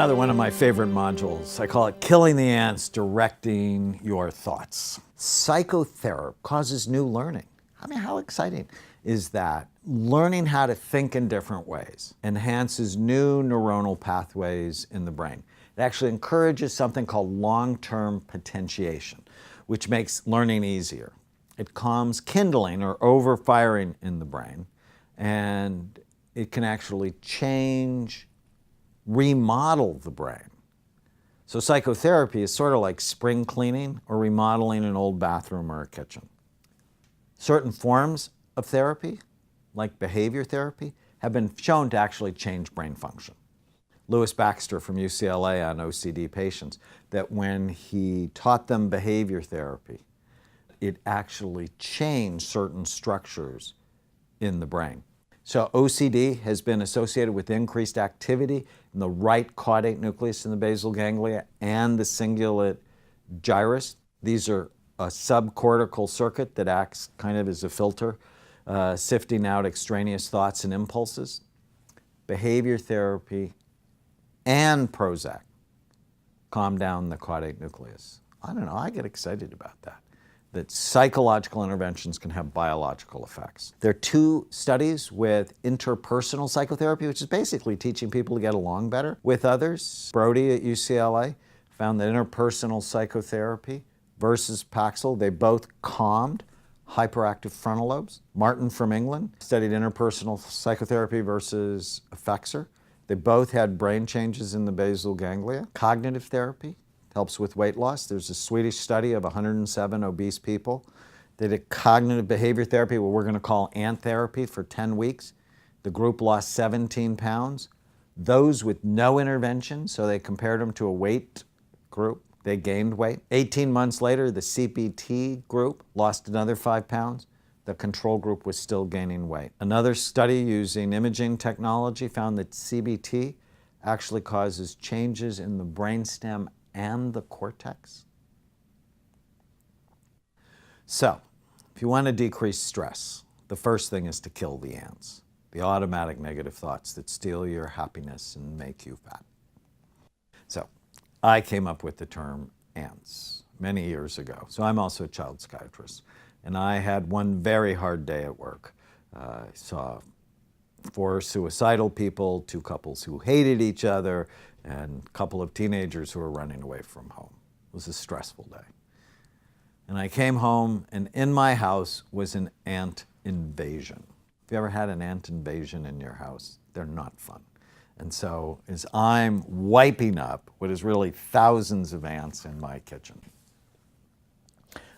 another one of my favorite modules. I call it Killing the Ants, Directing Your Thoughts. Psychotherapy causes new learning. I mean, how exciting is that? Learning how to think in different ways enhances new neuronal pathways in the brain. It actually encourages something called long-term potentiation, which makes learning easier. It calms kindling or overfiring in the brain, and it can actually remodel the brain. So psychotherapy is sort of like spring cleaning or remodeling an old bathroom or a kitchen. Certain forms of therapy, like behavior therapy, have been shown to actually change brain function. Louis Baxter from UCLA on OCD patients, that when he taught them behavior therapy, it actually changed certain structures in the brain. So OCD has been associated with increased activity in the right caudate nucleus in the basal ganglia and the cingulate gyrus. These are a subcortical circuit that acts kind of as a filter, sifting out extraneous thoughts and impulses. Behavior therapy and Prozac calm down the caudate nucleus. I don't know, I get excited about that psychological interventions can have biological effects. There are two studies with interpersonal psychotherapy, which is basically teaching people to get along better with others. Brody at UCLA found that interpersonal psychotherapy versus Paxil, they both calmed hyperactive frontal lobes. Martin from England studied interpersonal psychotherapy versus Effexor. They both had brain changes in the basal ganglia. Cognitive therapy helps with weight loss. There's a Swedish study of 107 obese people. They did cognitive behavior therapy, what we're going to call ant therapy, for 10 weeks. The group lost 17 pounds. Those with no intervention, so they compared them to a weight group, they gained weight. 18 months later, the CBT group lost another 5 pounds. The control group was still gaining weight. Another study using imaging technology found that CBT actually causes changes in the brainstem and the cortex. So, if you want to decrease stress, the first thing is to kill the ants, the automatic negative thoughts that steal your happiness and make you fat. So, I came up with the term ants many years ago. So I'm also a child psychiatrist. And I had one very hard day at work. I saw 4 suicidal people, 2 couples who hated each other, and a couple of teenagers who were running away from home. It was a stressful day. And I came home, and in my house was an ant invasion. Have you ever had an ant invasion in your house? They're not fun. And so as I'm wiping up what is really thousands of ants in my kitchen,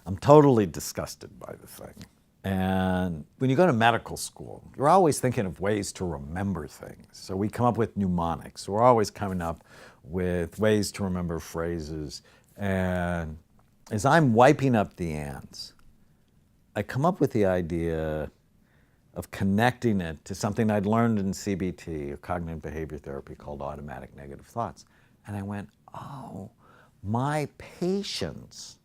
I'm totally disgusted by the thing. And when you go to medical school, you're always thinking of ways to remember things. So we come up with mnemonics. We're always coming up with ways to remember phrases. And as I'm wiping up the ants, I come up with the idea of connecting it to something I'd learned in CBT, or cognitive behavior therapy, called automatic negative thoughts. And I went, oh, my patients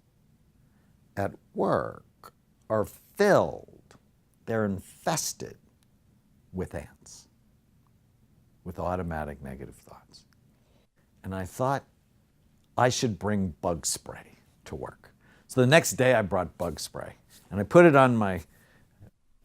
at work are filled, they're infested with ants, with automatic negative thoughts. And I thought I should bring bug spray to work. So the next day I brought bug spray, and I put it on my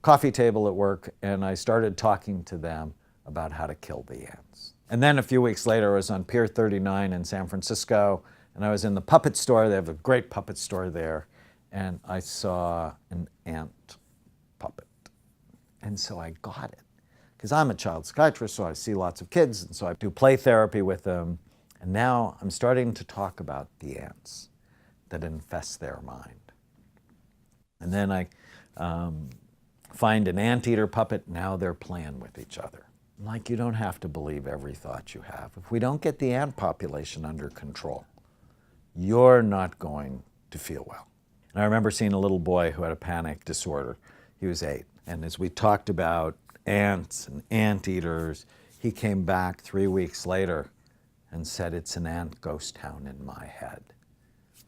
coffee table at work, and I started talking to them about how to kill the ants. And then a few weeks later, I was on Pier 39 in San Francisco, and I was in the puppet store. They have a great puppet store there. And I saw an ant puppet. And so I got it. Because I'm a child psychiatrist, so I see lots of kids, and so I do play therapy with them. And now I'm starting to talk about the ants that infest their mind. And then I find an anteater puppet, now they're playing with each other. Like, you don't have to believe every thought you have. If we don't get the ant population under control, you're not going to feel well. And I remember seeing a little boy who had a panic disorder. He was 8. And as we talked about ants and anteaters, he came back 3 weeks later and said, it's an ant ghost town in my head.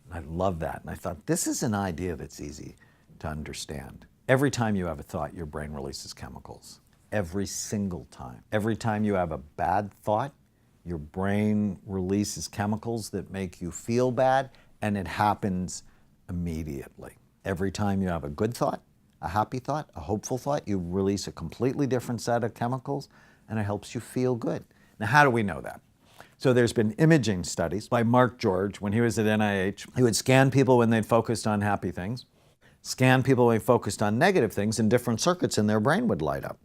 And I love that. And I thought, this is an idea that's easy to understand. Every time you have a thought, your brain releases chemicals. Every single time. Every time you have a bad thought, your brain releases chemicals that make you feel bad, and it happens immediately. Every time you have a good thought, a happy thought, a hopeful thought, you release a completely different set of chemicals, and it helps you feel good. Now, how do we know that? So there's been imaging studies by Mark George when he was at NIH. He would scan people when they'd focused on happy things, scan people when they focused on negative things, and different circuits in their brain would light up.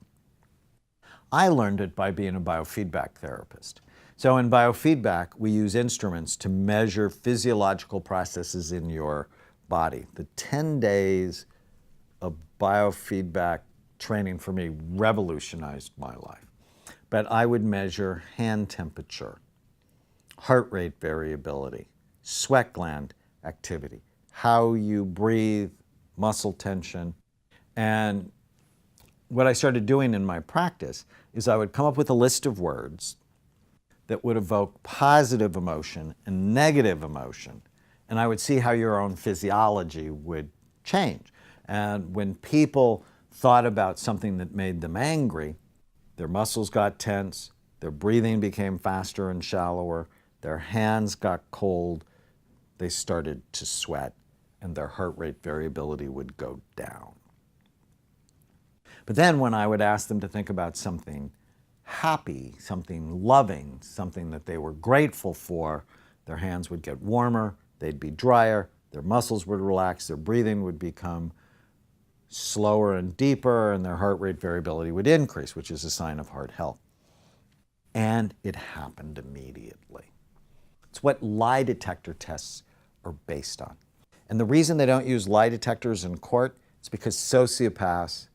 I learned it by being a biofeedback therapist. So in biofeedback, we use instruments to measure physiological processes in your body. The 10 days of biofeedback training for me revolutionized my life. But I would measure hand temperature, heart rate variability, sweat gland activity, how you breathe, muscle tension. And what I started doing in my practice is I would come up with a list of words that would evoke positive emotion and negative emotion. And I would see how your own physiology would change. And when people thought about something that made them angry, their muscles got tense, their breathing became faster and shallower, their hands got cold, they started to sweat, and their heart rate variability would go down. But then when I would ask them to think about something happy, something loving, something that they were grateful for, their hands would get warmer, they'd be drier, their muscles would relax, their breathing would become slower and deeper, and their heart rate variability would increase, which is a sign of heart health. And it happened immediately. It's what lie detector tests are based on. And the reason they don't use lie detectors in court is because sociopaths,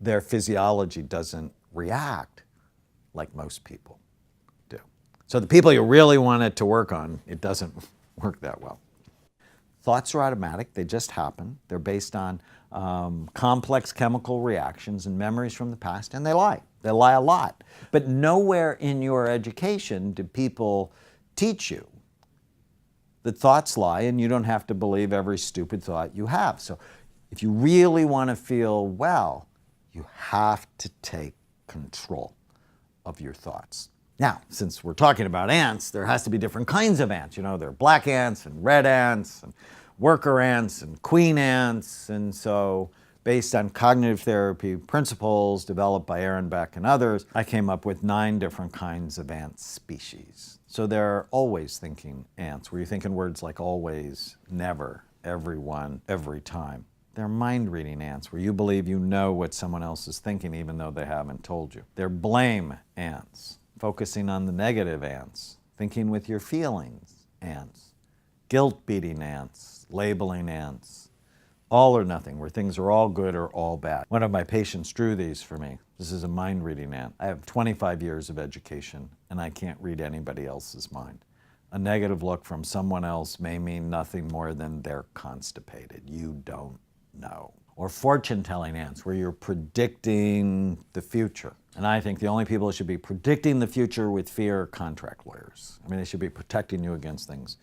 their physiology doesn't react like most people do. So the people you really want it to work on, it doesn't work that well. Thoughts are automatic, they just happen. They're based on complex chemical reactions and memories from the past, and they lie. They lie a lot. But nowhere in your education do people teach you that thoughts lie, and you don't have to believe every stupid thought you have. So if you really want to feel well, you have to take control of your thoughts. Now, since we're talking about ants, there has to be different kinds of ants. You know, there are black ants and red ants and worker ants and queen ants. And so based on cognitive therapy principles developed by Aaron Beck and others, I came up with 9 different kinds of ant species. So there are always thinking ants, where you think in words like always, never, everyone, every time. They're mind-reading ants, where you believe you know what someone else is thinking even though they haven't told you. They're blame ants, focusing on the negative ants, thinking with your feelings ants, guilt-beating ants, labeling ants, all or nothing, where things are all good or all bad. One of my patients drew these for me. This is a mind-reading ant. I have 25 years of education, and I can't read anybody else's mind. A negative look from someone else may mean nothing more than they're constipated. You don't know. Or fortune-telling ants, where you're predicting the future. And I think the only people who should be predicting the future with fear are contract lawyers. I mean, they should be protecting you against things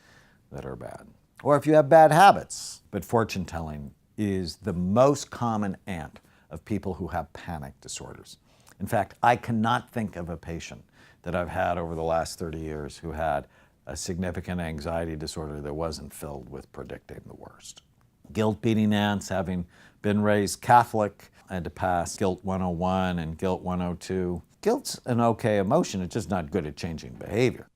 that are bad. Or if you have bad habits. But fortune-telling is the most common ant of people who have panic disorders. In fact, I cannot think of a patient that I've had over the last 30 years who had a significant anxiety disorder that wasn't filled with predicting the worst. Guilt-beating ants, having been raised Catholic, I had to pass Guilt 101 and Guilt 102. Guilt's an okay emotion, it's just not good at changing behavior.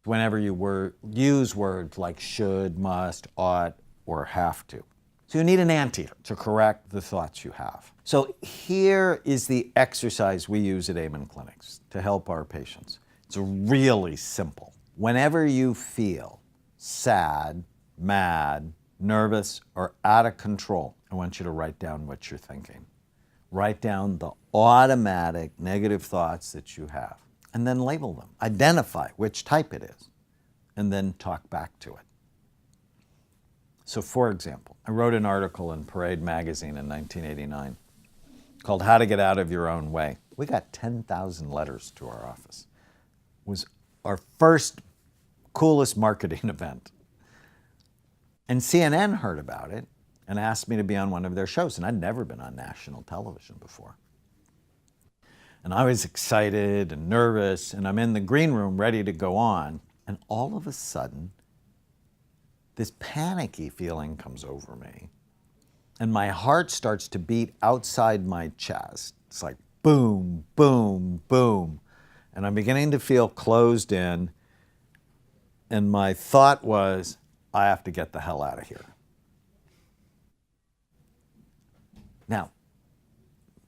Whenever you use words like should, must, ought, or have to. So you need an anteater to correct the thoughts you have. So here is the exercise we use at Amen Clinics to help our patients. It's really simple. Whenever you feel sad, mad, nervous, or out of control, I want you to write down what you're thinking. Write down the automatic negative thoughts that you have, and then label them. Identify which type it is, and then talk back to it. So for example, I wrote an article in Parade magazine in 1989 called How to Get Out of Your Own Way. We got 10,000 letters to our office. It was our first coolest marketing event. And CNN heard about it and asked me to be on one of their shows, and I'd never been on national television before. And I was excited and nervous, and I'm in the green room ready to go on. And all of a sudden, this panicky feeling comes over me. And my heart starts to beat outside my chest. It's like boom, boom, boom. And I'm beginning to feel closed in. And my thought was, I have to get the hell out of here. Now,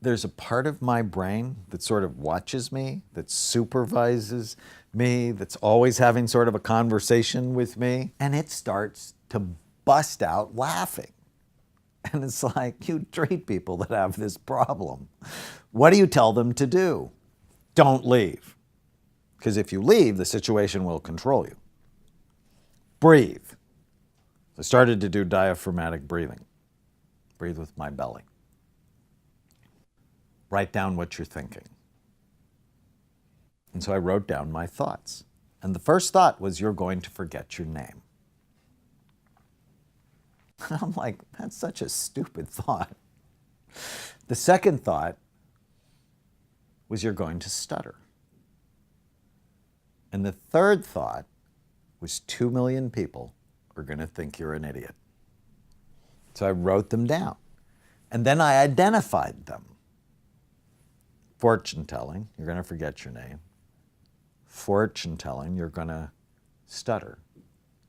there's a part of my brain that sort of watches me, that supervises me, that's always having sort of a conversation with me, and it starts to bust out laughing. And it's like, you treat people that have this problem. What do you tell them to do? Don't leave. Because if you leave, the situation will control you. Breathe. I started to do diaphragmatic breathing. Breathe with my belly. Write down what you're thinking. And so I wrote down my thoughts. And the first thought was, you're going to forget your name. And I'm like, that's such a stupid thought. The second thought was, you're going to stutter. And the third thought was, 2 million people are going to think you're an idiot. So I wrote them down. And then I identified them. Fortune telling, you're going to forget your name. Fortune telling, you're going to stutter.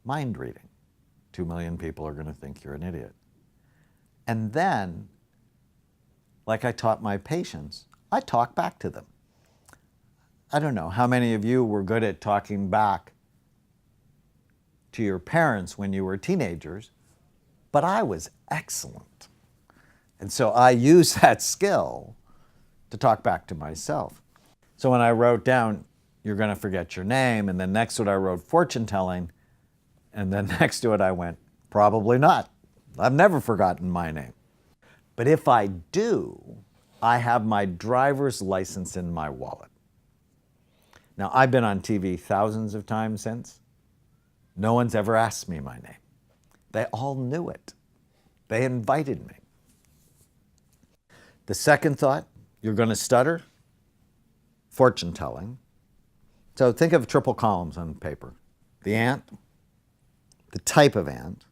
Mind reading, 2 million people are going to think you're an idiot. And then, like I taught my patients, I talk back to them. I don't know how many of you were good at talking back to your parents when you were teenagers, but I was excellent. And so I used that skill to talk back to myself. So when I wrote down, you're going to forget your name, and then next to it I wrote fortune telling, and then next to it I went, probably not. I've never forgotten my name. But if I do, I have my driver's license in my wallet. Now, I've been on TV thousands of times since. No one's ever asked me my name. They all knew it. They invited me. The second thought, you're going to stutter, fortune telling. So think of triple columns on paper. The ant, the type of ant,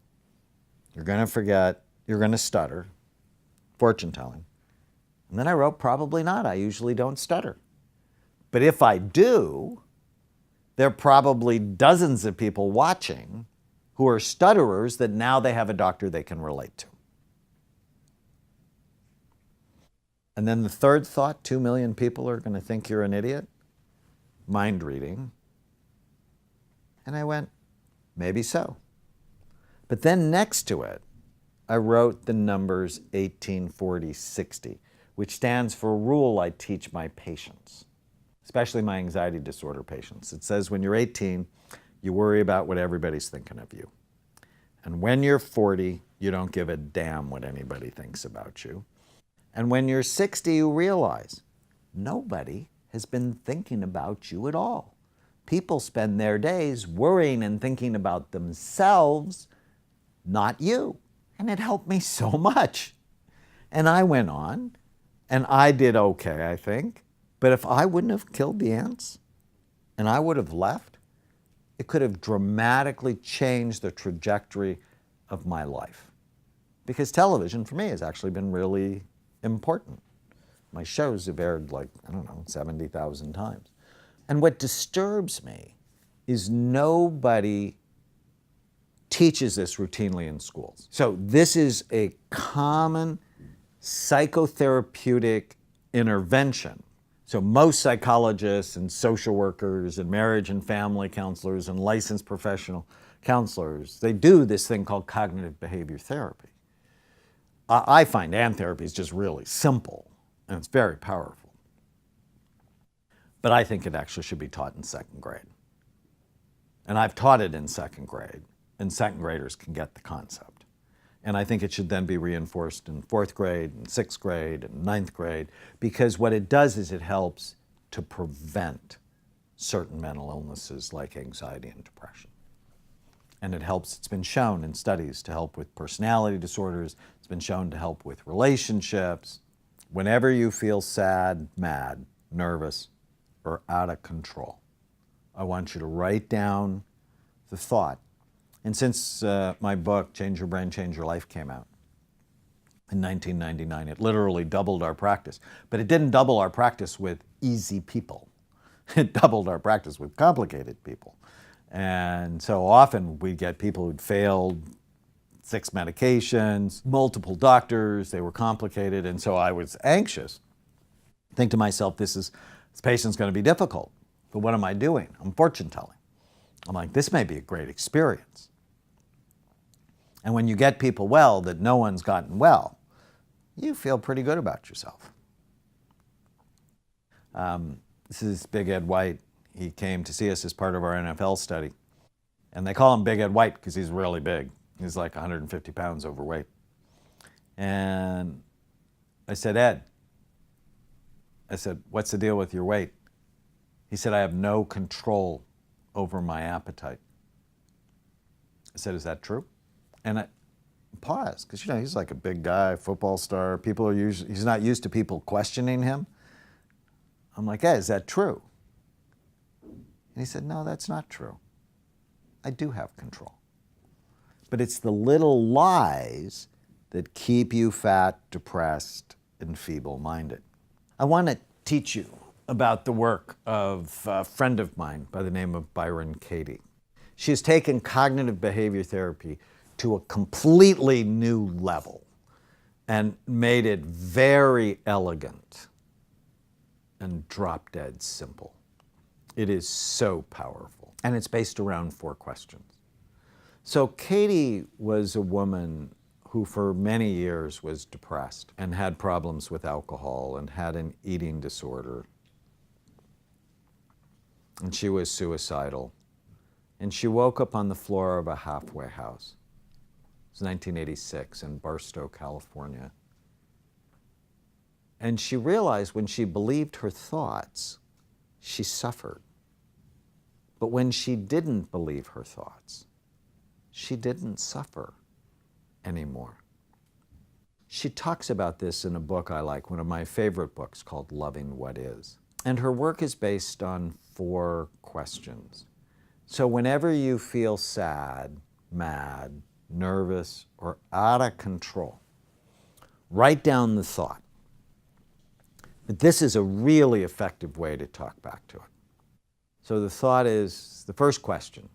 you're going to forget, you're going to stutter, fortune telling. And then I wrote, probably not. I usually don't stutter. But if I do, there are probably dozens of people watching who are stutterers that now they have a doctor they can relate to. And then the third thought, 2 million people are going to think you're an idiot. Mind reading. And I went, maybe so. But then next to it, I wrote the numbers 18, 40, 60, which stands for a rule I teach my patients, especially my anxiety disorder patients. It says when you're 18, you worry about what everybody's thinking of you. And when you're 40, you don't give a damn what anybody thinks about you. And when you're 60, you realize nobody has been thinking about you at all. People spend their days worrying and thinking about themselves, not you. And it helped me so much. And I went on, and I did okay, I think. But if I wouldn't have killed the ants, and I would have left, it could have dramatically changed the trajectory of my life. Because television, for me, has actually been really important. My shows have aired like, 70,000 times. And what disturbs me is nobody teaches this routinely in schools. So this is a common psychotherapeutic intervention. So most psychologists and social workers and marriage and family counselors and licensed professional counselors, they do this thing called cognitive behavior therapy. I find ant therapy is just really simple, and it's very powerful. But I think it actually should be taught in second grade. And I've taught it in second grade, and second graders can get the concept. And I think it should then be reinforced in fourth grade, and sixth grade, and ninth grade, because what it does is it helps to prevent certain mental illnesses like anxiety and depression. And it helps, it's been shown in studies to help with personality disorders. It's been shown to help with relationships. Whenever you feel sad, mad, nervous, or out of control. I want you to write down the thought. And since my book, Change Your Brain, Change Your Life, came out in 1999, it literally doubled our practice. But it didn't double our practice with easy people. It doubled our practice with complicated people. And so often we get people who'd failed 6 medications, multiple doctors, they were complicated, and so I was anxious. Think to myself, this patient's going to be difficult, but what am I doing? I'm fortune telling. I'm like, this may be a great experience. And when you get people well that no one's gotten well, you feel pretty good about yourself. This is Big Ed White. He came to see us as part of our NFL study. And they call him Big Ed White because he's really big. He's like 150 pounds overweight. And I said, Ed, what's the deal with your weight? He said, I have no control over my appetite. I said, is that true? And I paused, because he's like a big guy, football star. He's not used to people questioning him. I'm like, Ed, is that true? And he said, no, that's not true. I do have control. But it's the little lies that keep you fat, depressed, and feeble-minded. I want to teach you about the work of a friend of mine by the name of Byron Katie. She has taken cognitive behavior therapy to a completely new level and made it very elegant and drop-dead simple. It is so powerful, and it's based around 4 questions. So Katie was a woman who for many years was depressed and had problems with alcohol and had an eating disorder. And she was suicidal. And she woke up on the floor of a halfway house. It was 1986 in Barstow, California. And she realized when she believed her thoughts, she suffered. But when she didn't believe her thoughts, she didn't suffer anymore. She talks about this in a book I like, one of my favorite books called Loving What Is. And her work is based on 4 questions. So whenever you feel sad, mad, nervous, or out of control, write down the thought. But this is a really effective way to talk back to it. So the thought is, the first question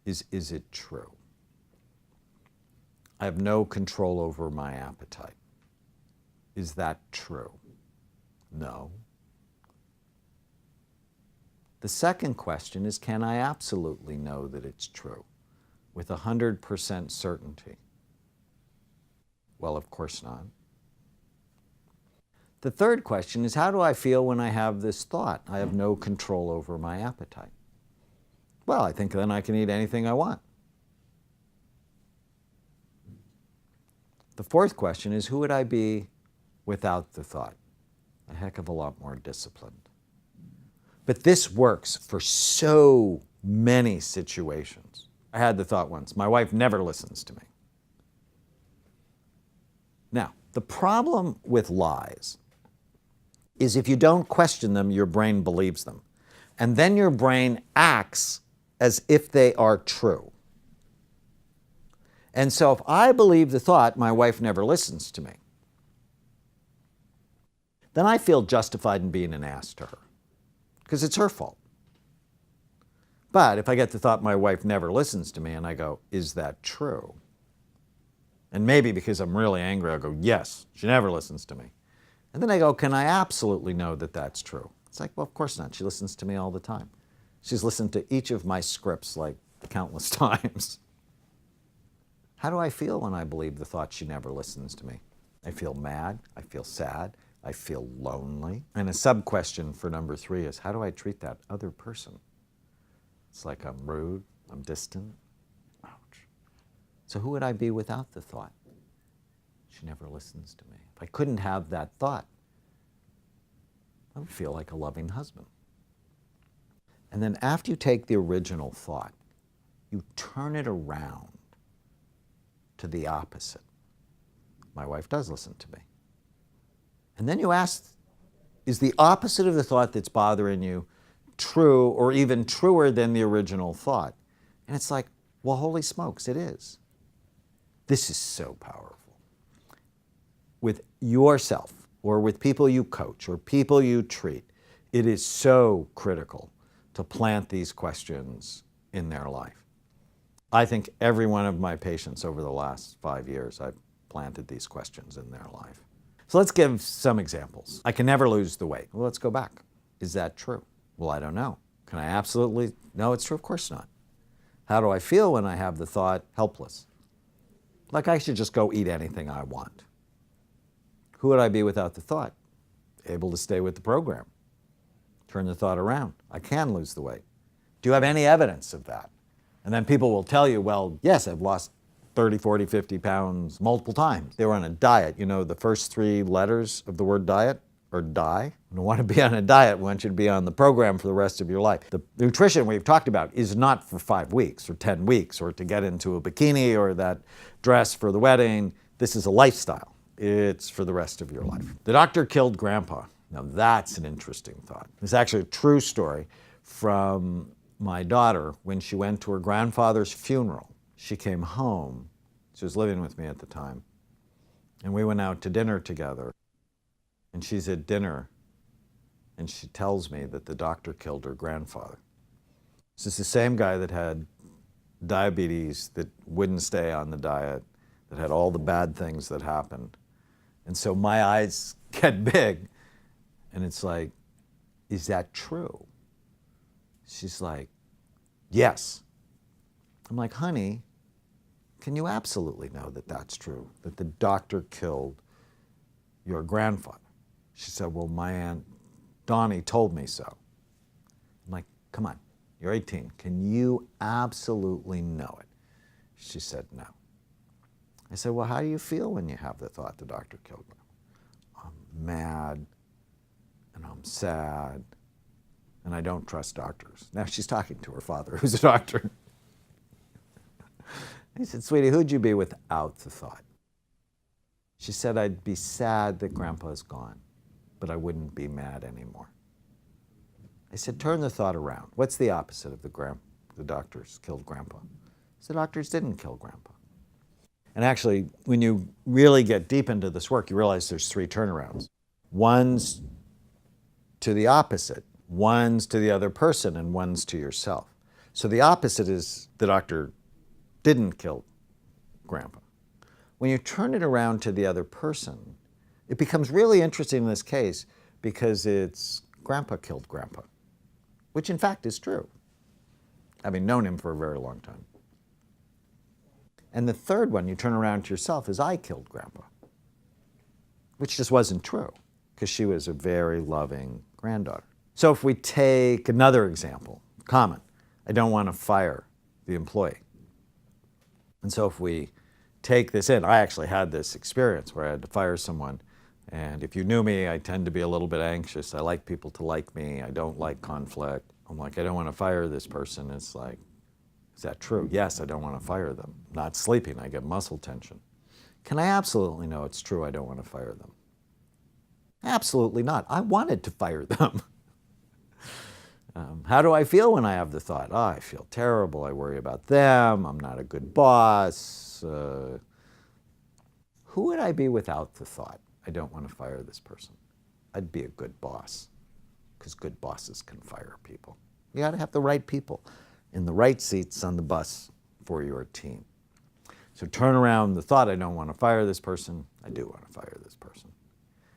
is it true? I have no control over my appetite. Is that true? No. The second question is, can I absolutely know that it's true with 100% certainty? Well, of course not. The third question is, how do I feel when I have this thought? I have no control over my appetite. Well, I think then I can eat anything I want. The fourth question is, who would I be without the thought? A heck of a lot more disciplined. But this works for so many situations. I had the thought once, my wife never listens to me. Now, the problem with lies is if you don't question them, your brain believes them. And then your brain acts as if they are true. And so if I believe the thought, my wife never listens to me, then I feel justified in being an ass to her, because it's her fault. But if I get the thought, my wife never listens to me, and I go, is that true? And maybe because I'm really angry, I'll go, yes, she never listens to me. And then I go, can I absolutely know that that's true? It's like, well, of course not. She listens to me all the time. She's listened to each of my scripts like countless times. How do I feel when I believe the thought she never listens to me? I feel mad, I feel sad, I feel lonely. And a sub-question for number 3 is, how do I treat that other person? It's like I'm rude, I'm distant. Ouch. So who would I be without the thought? She never listens to me. If I couldn't have that thought, I would feel like a loving husband. And then after you take the original thought, you turn it around to the opposite. My wife does listen to me. And then you ask is the opposite of the thought that's bothering you true, or even truer than the original thought? And it's like, well, holy smokes, it is. This is so powerful. With yourself, or with people you coach, or people you treat, it is so critical to plant these questions in their life. I think every one of my patients over the last 5 years, I've planted these questions in their life. So let's give some examples. I can never lose the weight. Well, let's go back. Is that true? Well, I don't know. Can I absolutely know it's true? Of course not. How do I feel when I have the thought helpless? Like I should just go eat anything I want. Who would I be without the thought? Able to stay with the program. Turn the thought around. I can lose the weight. Do you have any evidence of that? And then people will tell you, well, yes, I've lost 30, 40, 50 pounds multiple times. They were on a diet. You know, the first 3 letters of the word diet are die. You don't want to be on a diet. We want you to be on the program for the rest of your life. The nutrition we've talked about is not for 5 weeks or 10 weeks or to get into a bikini or that dress for the wedding. This is a lifestyle. It's for the rest of your life. The doctor killed Grandpa. Now that's an interesting thought. It's actually a true story from my daughter when she went to her grandfather's funeral. She came home. She was living with me at the time. And we went out to dinner together. And she's at dinner, and she tells me that the doctor killed her grandfather. This is the same guy that had diabetes, that wouldn't stay on the diet, that had all the bad things that happened. And so my eyes get big, and it's like, is that true? She's like, yes. I'm like, honey, can you absolutely know that that's true, that the doctor killed your grandfather? She said, well, my Aunt Donnie told me so. I'm like, come on, you're 18. Can you absolutely know it? She said, no. I said, well, how do you feel when you have the thought the doctor killed me? I'm mad, and I'm sad, and I don't trust doctors. Now she's talking to her father, who's a doctor. He said, sweetie, who'd you be without the thought? She said, I'd be sad that Grandpa's gone, but I wouldn't be mad anymore. I said, turn the thought around. What's the opposite of the doctors killed Grandpa? The doctors didn't kill Grandpa. And actually, when you really get deep into this work, you realize there's 3 turnarounds. One's to the opposite, one's to the other person, and one's to yourself. So the opposite is the doctor didn't kill Grandpa. When you turn it around to the other person, it becomes really interesting in this case because it's Grandpa killed Grandpa, which in fact is true, having known him for a very long time. And the third one, you turn around to yourself, is I killed Grandpa, which just wasn't true because she was a very loving granddaughter. So if we take another example, common, I don't want to fire the employee. And so if we take this in, I actually had this experience where I had to fire someone. And if you knew me, I tend to be a little bit anxious. I like people to like me. I don't like conflict. I'm like, I don't want to fire this person. It's like, is that true? Yes, I don't want to fire them. Not sleeping, I get muscle tension. Can I absolutely know it's true I don't want to fire them? Absolutely not. I wanted to fire them. How do I feel when I have the thought? Oh, I feel terrible. I worry about them. I'm not a good boss. Who would I be without the thought? I don't want to fire this person. I'd be a good boss, because good bosses can fire people. You got to have the right people in the right seats on the bus for your team. So turn around the thought, I don't want to fire this person. I do want to fire this person.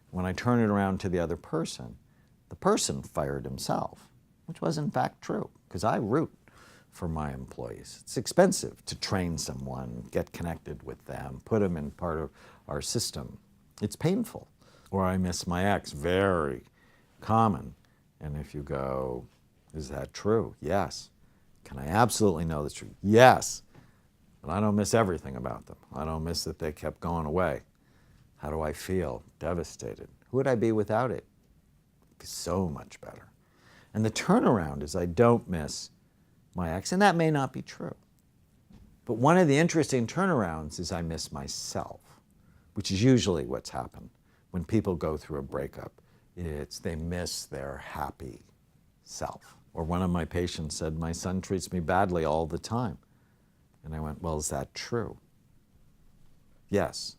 When I turn it around to the other person, the person fired himself, which was in fact true, because I root for my employees. It's expensive to train someone, get connected with them, put them in part of our system. It's painful. Or I miss my ex, very common. And if you go, is that true? Yes. Can I absolutely know that's true? Yes. But I don't miss everything about them. I don't miss that they kept going away. How do I feel? Devastated. Who would I be without it? So much better. And the turnaround is I don't miss my ex, and that may not be true. But one of the interesting turnarounds is I miss myself, which is usually what's happened when people go through a breakup. It's they miss their happy self. Or one of my patients said, my son treats me badly all the time. And I went, well, is that true? Yes.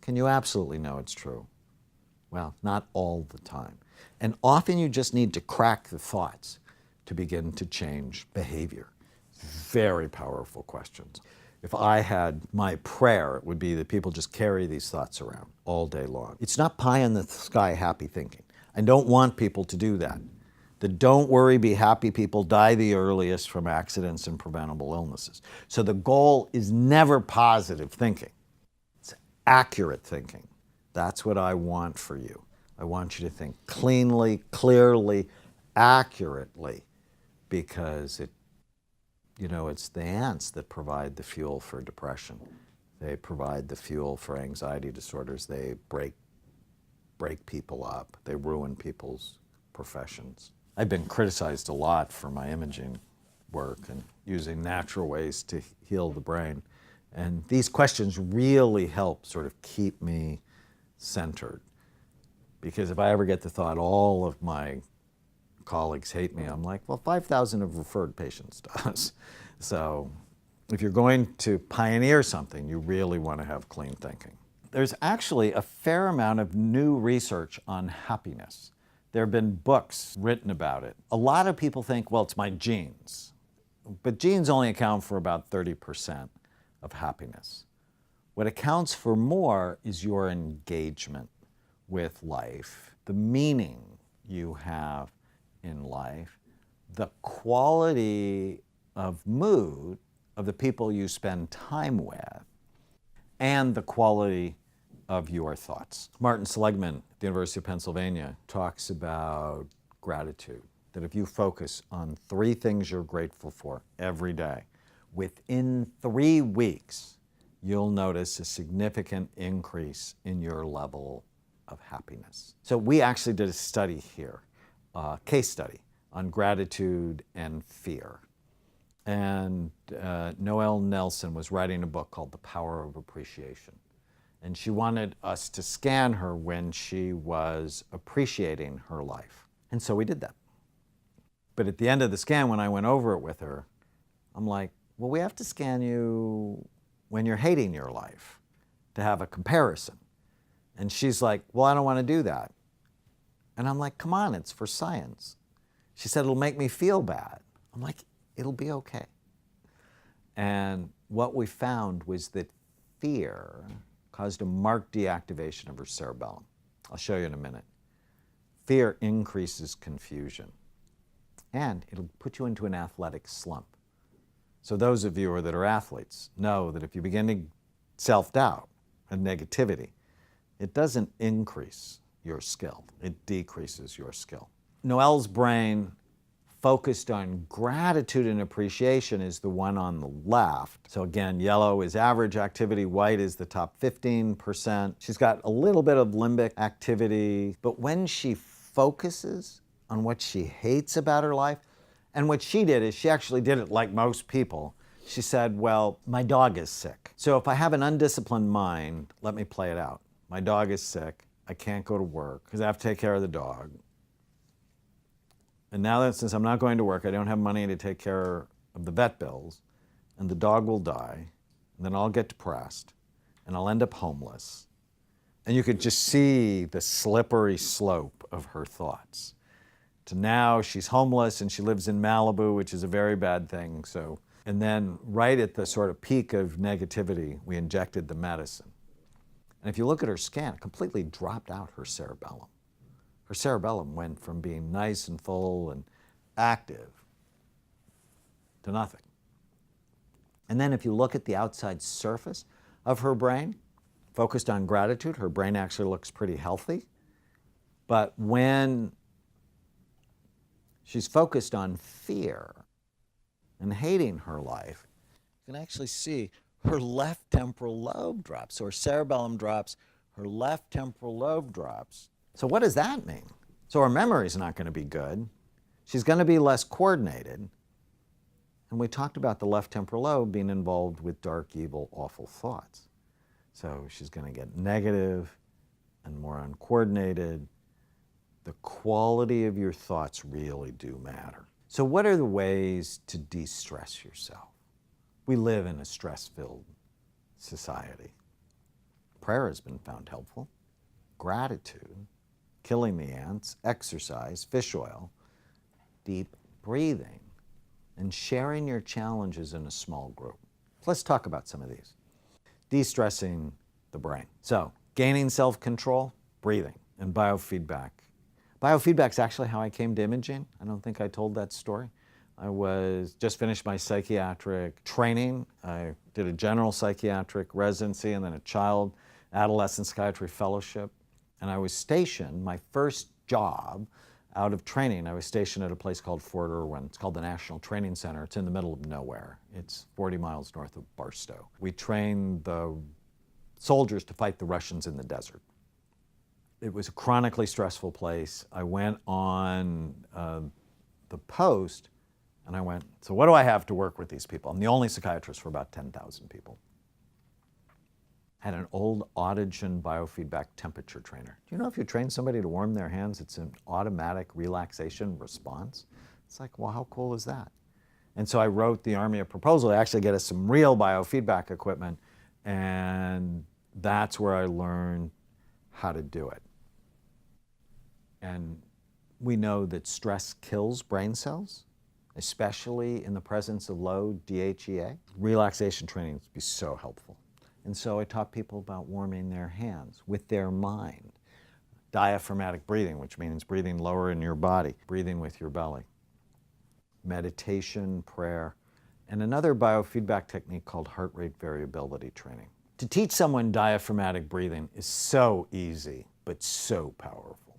Can you absolutely know it's true? Well, not all the time. And often you just need to crack the thoughts to begin to change behavior. Very powerful questions. If I had my prayer, it would be that people just carry these thoughts around all day long. It's not pie in the sky happy thinking. I don't want people to do that. The don't worry, be happy people die the earliest from accidents and preventable illnesses. So the goal is never positive thinking. It's accurate thinking. That's what I want for you. I want you to think cleanly, clearly, accurately, because it's the ants that provide the fuel for depression. They provide the fuel for anxiety disorders. They break people up. They ruin people's professions. I've been criticized a lot for my imaging work and using natural ways to heal the brain. And these questions really help sort of keep me centered. Because if I ever get the thought all of my colleagues hate me, I'm like, well, 5,000 have referred patients to us. So if you're going to pioneer something, you really want to have clean thinking. There's actually a fair amount of new research on happiness. There have been books written about it. A lot of people think, well, it's my genes. But genes only account for about 30% of happiness. What accounts for more is your engagement with life, the meaning you have in life, the quality of mood of the people you spend time with, and the quality of your thoughts. Martin Seligman at the University of Pennsylvania talks about gratitude, that if you focus on 3 things you're grateful for every day, within 3 weeks, you'll notice a significant increase in your level of happiness. So we actually did a study here, a case study on gratitude and fear. And Noelle Nelson was writing a book called The Power of Appreciation. And she wanted us to scan her when she was appreciating her life. And so we did that. But at the end of the scan, when I went over it with her, I'm like, well, we have to scan you when you're hating your life to have a comparison. And she's like, well, I don't want to do that. And I'm like, come on, it's for science. She said, it'll make me feel bad. I'm like, it'll be okay. And what we found was that fear caused a marked deactivation of her cerebellum. I'll show you in a minute. Fear increases confusion, and it'll put you into an athletic slump. So those of you that are athletes know that if you begin to self-doubt and negativity, it doesn't increase your skill, it decreases your skill. Noelle's brain focused on gratitude and appreciation is the one on the left. So again, yellow is average activity, white is the top 15%. She's got a little bit of limbic activity, but when she focuses on what she hates about her life, and what she did is she actually did it like most people. She said, well, my dog is sick. So if I have an undisciplined mind, let me play it out. My dog is sick. I can't go to work because I have to take care of the dog. And now that since I'm not going to work, I don't have money to take care of the vet bills, and the dog will die, and then I'll get depressed, and I'll end up homeless. And you could just see the slippery slope of her thoughts. To now she's homeless and she lives in Malibu, which is a very bad thing. So, and then right at the sort of peak of negativity, we injected the medicine. And if you look at her scan, it completely dropped out her cerebellum. Her cerebellum went from being nice and full and active to nothing. And then if you look at the outside surface of her brain, focused on gratitude, her brain actually looks pretty healthy. But when she's focused on fear and hating her life, you can actually see her left temporal lobe drops. So her cerebellum drops, her left temporal lobe drops. So what does that mean? So her memory is not going to be good. She's going to be less coordinated. And we talked about the left temporal lobe being involved with dark, evil, awful thoughts. So she's going to get negative and more uncoordinated The quality of your thoughts really do matter. So what are the ways to de-stress yourself? We live in a stress-filled society. Prayer has been found helpful. Gratitude, killing the ants, exercise, fish oil, deep breathing, and sharing your challenges in a small group. Let's talk about some of these. De-stressing the brain. So, gaining self-control, breathing, and biofeedback. Biofeedback is actually how I came to imaging. I don't think I told that story. I just finished my psychiatric training. I did a general psychiatric residency and then a child adolescent psychiatry fellowship. And I was stationed, my first job out of training, I was stationed at a place called Fort Irwin. It's called the National Training Center. It's in the middle of nowhere. It's 40 miles north of Barstow. We trained the soldiers to fight the Russians in the desert. It was a chronically stressful place. I went on the post and I went, so what do I have to work with these people? I'm the only psychiatrist for about 10,000 people. Had an old Autogen biofeedback temperature trainer. Do you know if you train somebody to warm their hands, it's an automatic relaxation response? It's like, well, how cool is that? And so I wrote the Army a proposal to actually get us some real biofeedback equipment, and that's where I learned how to do it. And we know that stress kills brain cells, especially in the presence of low DHEA. Relaxation training would be so helpful. And so I taught people about warming their hands with their mind. Diaphragmatic breathing, which means breathing lower in your body, breathing with your belly. Meditation, prayer, and another biofeedback technique called heart rate variability training. To teach someone diaphragmatic breathing is so easy, but so powerful.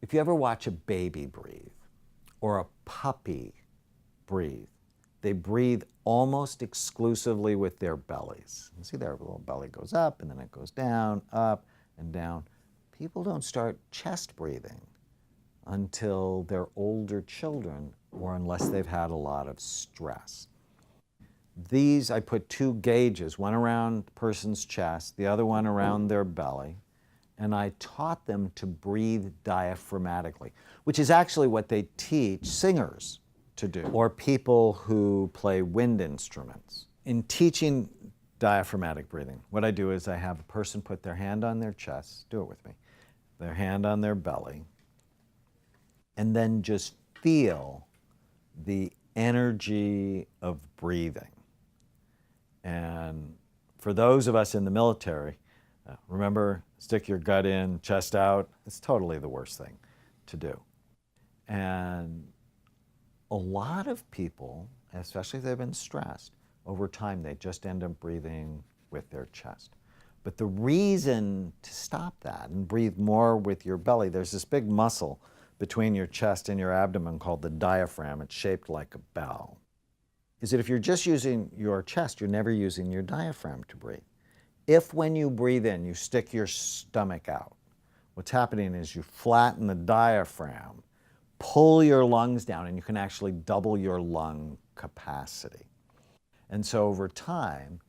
If you ever watch a baby breathe or a puppy breathe, they breathe almost exclusively with their bellies. You see their little belly goes up and then it goes down, up and down. People don't start chest breathing until they're older children or unless they've had a lot of stress. These, I put two gauges, one around the person's chest, the other one around their belly, and I taught them to breathe diaphragmatically, which is actually what they teach singers to do, or people who play wind instruments. In teaching diaphragmatic breathing, what I do is I have a person put their hand on their chest, do it with me, their hand on their belly, and then just feel the energy of breathing. And for those of us in the military, remember, stick your gut in, chest out. It's totally the worst thing to do. And a lot of people, especially if they've been stressed, over time they just end up breathing with their chest. But the reason to stop that and breathe more with your belly, there's this big muscle between your chest and your abdomen called the diaphragm. It's shaped like a bell. Is that if you're just using your chest, you're never using your diaphragm to breathe. If when you breathe in, you stick your stomach out, what's happening is you flatten the diaphragm, pull your lungs down, and you can actually double your lung capacity. And so over time,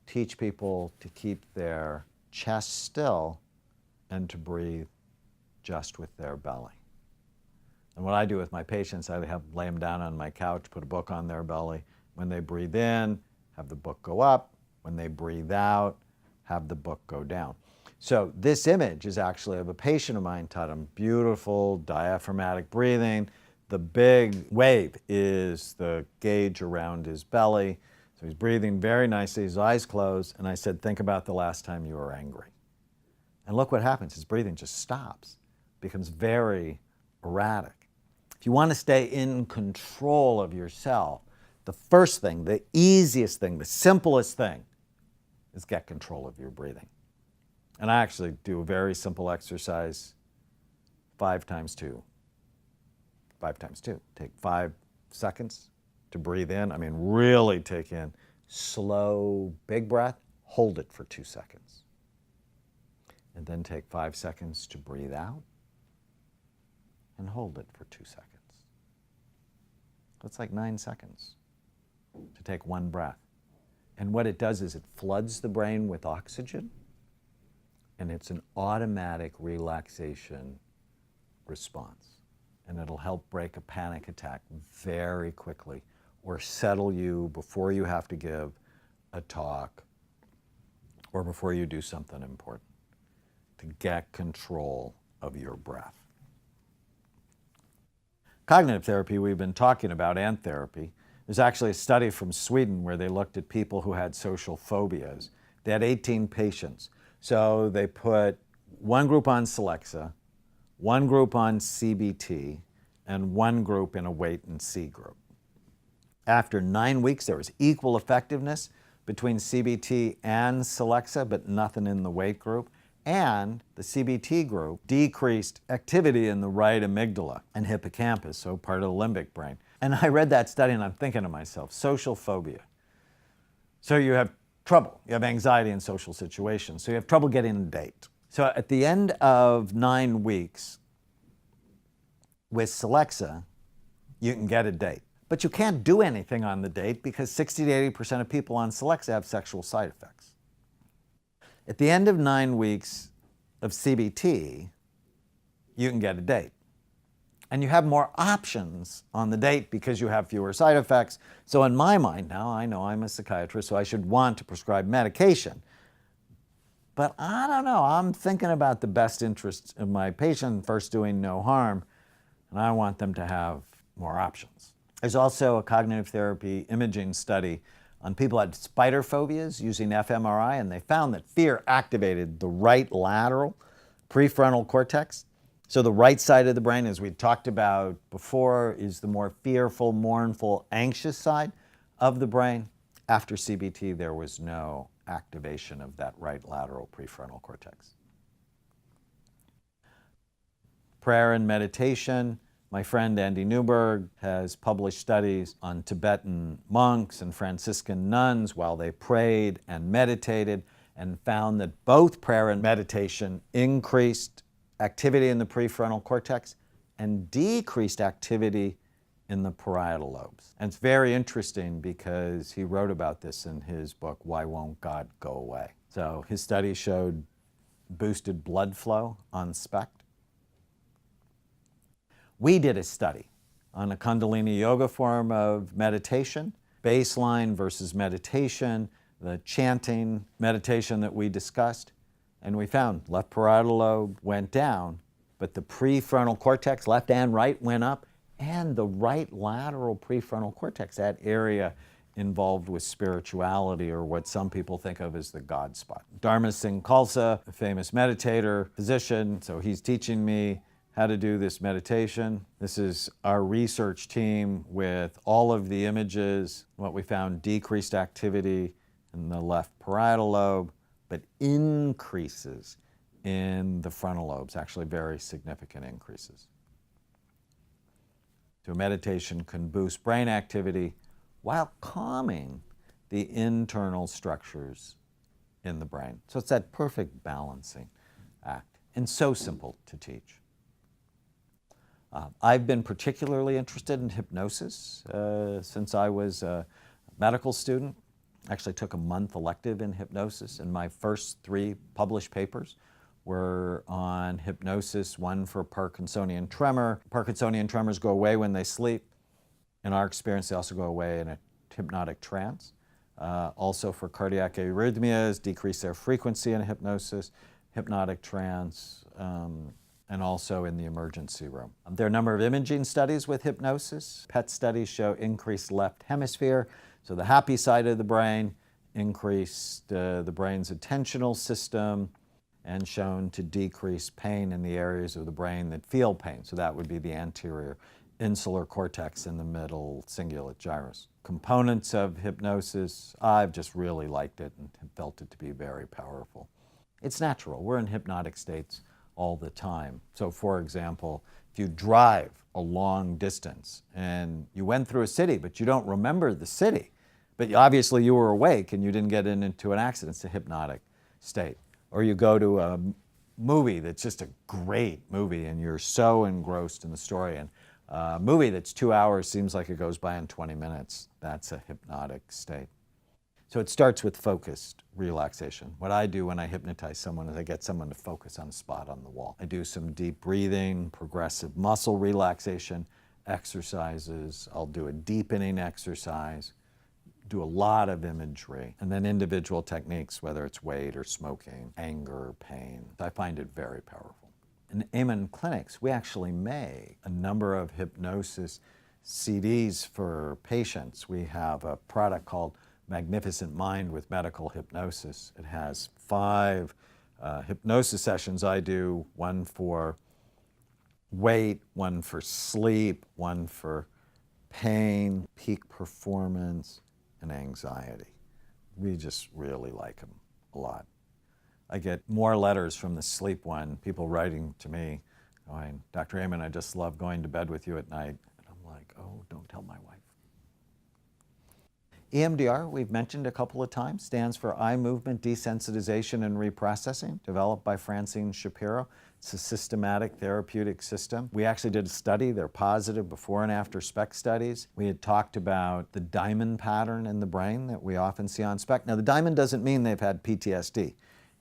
teach people to keep their chest still and to breathe just with their belly. And what I do with my patients, I lay them down on my couch, put a book on their belly. When they breathe in, have the book go up. When they breathe out, have the book go down. So this image is actually of a patient of mine, taught him beautiful diaphragmatic breathing. The big wave is the gauge around his belly. So he's breathing very nicely, his eyes closed, and I said, think about the last time you were angry. And look what happens, his breathing just stops, becomes very erratic. If you want to stay in control of yourself, the first thing, the easiest thing, the simplest thing is get control of your breathing. And I actually do a very simple exercise, 5 times 2. 5 times 2. Take 5 seconds to breathe in. I mean, really take in. Slow, big breath. Hold it for 2 seconds. And then take 5 seconds to breathe out. And hold it for 2 seconds. That's like 9 seconds to take one breath. And what it does is it floods the brain with oxygen, and it's an automatic relaxation response. And it'll help break a panic attack very quickly or settle you before you have to give a talk or before you do something important, to get control of your breath. Cognitive therapy we've been talking about, and therapy. There's actually a study from Sweden where they looked at people who had social phobias. They had 18 patients. So they put one group on Celexa, one group on CBT, and one group in a wait and see group. After 9 weeks, there was equal effectiveness between CBT and Celexa, but nothing in the wait group. And the CBT group decreased activity in the right amygdala and hippocampus, so part of the limbic brain. And I read that study and I'm thinking to myself, social phobia. So you have trouble, you have anxiety in social situations, so you have trouble getting a date. So at the end of 9 weeks with Celexa, you can get a date. But you can't do anything on the date because 60 to 80% of people on Celexa have sexual side effects. At the end of 9 weeks of CBT, you can get a date. And you have more options on the date because you have fewer side effects. So in my mind now, I know I'm a psychiatrist, so I should want to prescribe medication. But I don't know, I'm thinking about the best interests of my patient, first doing no harm, and I want them to have more options. There's also a cognitive therapy imaging study on people who had spider phobias using fMRI, and they found that fear activated the right lateral prefrontal cortex. So the right side of the brain, as we talked about before, is the more fearful, mournful, anxious side of the brain. After CBT, there was no activation of that right lateral prefrontal cortex. Prayer and meditation. My friend Andy Newberg has published studies on Tibetan monks and Franciscan nuns while they prayed and meditated, and found that both prayer and meditation increased activity in the prefrontal cortex and decreased activity in the parietal lobes. And it's very interesting because he wrote about this in his book, Why Won't God Go Away? So his study showed boosted blood flow on SPECT. We did a study on a Kundalini yoga form of meditation, baseline versus meditation, the chanting meditation that we discussed, and we found left parietal lobe went down, but the prefrontal cortex, left and right, went up, and the right lateral prefrontal cortex, that area involved with spirituality, or what some people think of as the God spot. Dharma Singh Khalsa, a famous meditator, physician, so he's teaching me how to do this meditation. This is our research team with all of the images. What we found, decreased activity in the left parietal lobe, but increases in the frontal lobes, actually very significant increases. So meditation can boost brain activity while calming the internal structures in the brain. So it's that perfect balancing act, and so simple to teach. I've been particularly interested in hypnosis since I was a medical student. Actually took a month elective in hypnosis, and my first 3 published papers were on hypnosis, one for Parkinsonian tremor. Parkinsonian tremors go away when they sleep. In our experience, they also go away in a hypnotic trance. Also for cardiac arrhythmias, decrease their frequency in hypnosis, hypnotic trance, and also in the emergency room. There are a number of imaging studies with hypnosis. PET studies show increased left hemisphere, so the happy side of the brain, increased the brain's attentional system, and shown to decrease pain in the areas of the brain that feel pain. So that would be the anterior insular cortex and the middle cingulate gyrus. Components of hypnosis, I've just really liked it and felt it to be very powerful. It's natural. We're in hypnotic states all the time. So for example, if you drive a long distance and you went through a city, but you don't remember the city, but obviously you were awake and you didn't get into an accident, it's a hypnotic state. Or you go to a movie that's just a great movie and you're so engrossed in the story, and a movie that's 2 hours seems like it goes by in 20 minutes. That's a hypnotic state. So it starts with focused relaxation. What I do when I hypnotize someone is I get someone to focus on a spot on the wall. I do some deep breathing, progressive muscle relaxation exercises. I'll do a deepening exercise, do a lot of imagery, and then individual techniques, whether it's weight or smoking, anger, pain. I find it very powerful. In Amen Clinics, we actually make a number of hypnosis CDs for patients. We have a product called Magnificent Mind with Medical Hypnosis. It has 5 hypnosis sessions I do, one for weight, one for sleep, one for pain, peak performance, and anxiety. We just really like them a lot. I get more letters from the sleep one, people writing to me going, Dr. Amen, I just love going to bed with you at night. And I'm like, oh, don't tell my wife. EMDR, we've mentioned a couple of times, stands for Eye Movement Desensitization and Reprocessing, developed by Francine Shapiro. It's a systematic therapeutic system. We actually did a study. They're positive before and after SPECT studies. We had talked about the diamond pattern in the brain that we often see on SPECT. Now, the diamond doesn't mean they've had PTSD.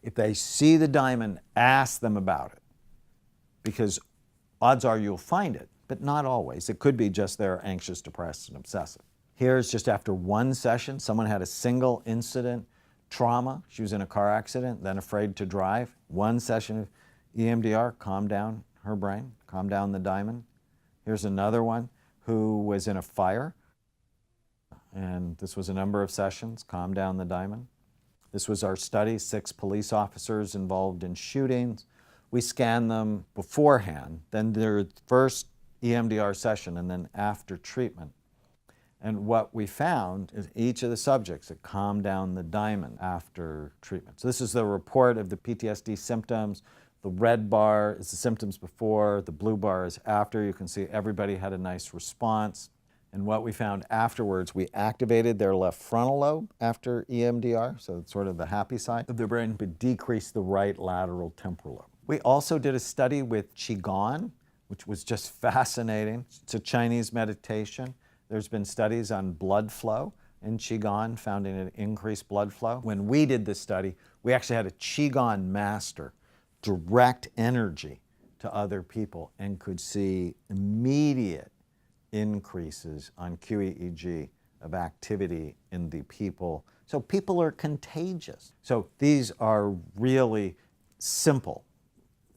If they see the diamond, ask them about it, because odds are you'll find it, but not always. It could be just they're anxious, depressed, and obsessive. Here's just after one session, someone had a single incident trauma. She was in a car accident, then afraid to drive. One session of EMDR calmed down her brain, calmed down the diamond. Here's another one who was in a fire, and this was a number of sessions, calmed down the diamond. This was our study, 6 police officers involved in shootings. We scanned them beforehand, then their first EMDR session, and then after treatment. And what we found is each of the subjects that calmed down the diamond after treatment. So this is the report of the PTSD symptoms. The red bar is the symptoms before, the blue bar is after. You can see everybody had a nice response. And what we found afterwards, we activated their left frontal lobe after EMDR, so it's sort of the happy side of the brain, but decreased the right lateral temporal lobe. We also did a study with Qigong, which was just fascinating. It's a Chinese meditation. There's been studies on blood flow in Qigong, finding an increased blood flow. When we did this study, we actually had a Qigong master direct energy to other people and could see immediate increases on QEEG of activity in the people. So people are contagious. So these are really simple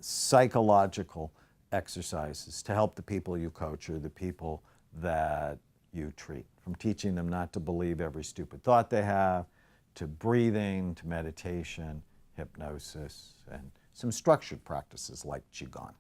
psychological exercises to help the people you coach or the people that you treat, from teaching them not to believe every stupid thought they have, to breathing, to meditation, hypnosis, and some structured practices like Qigong.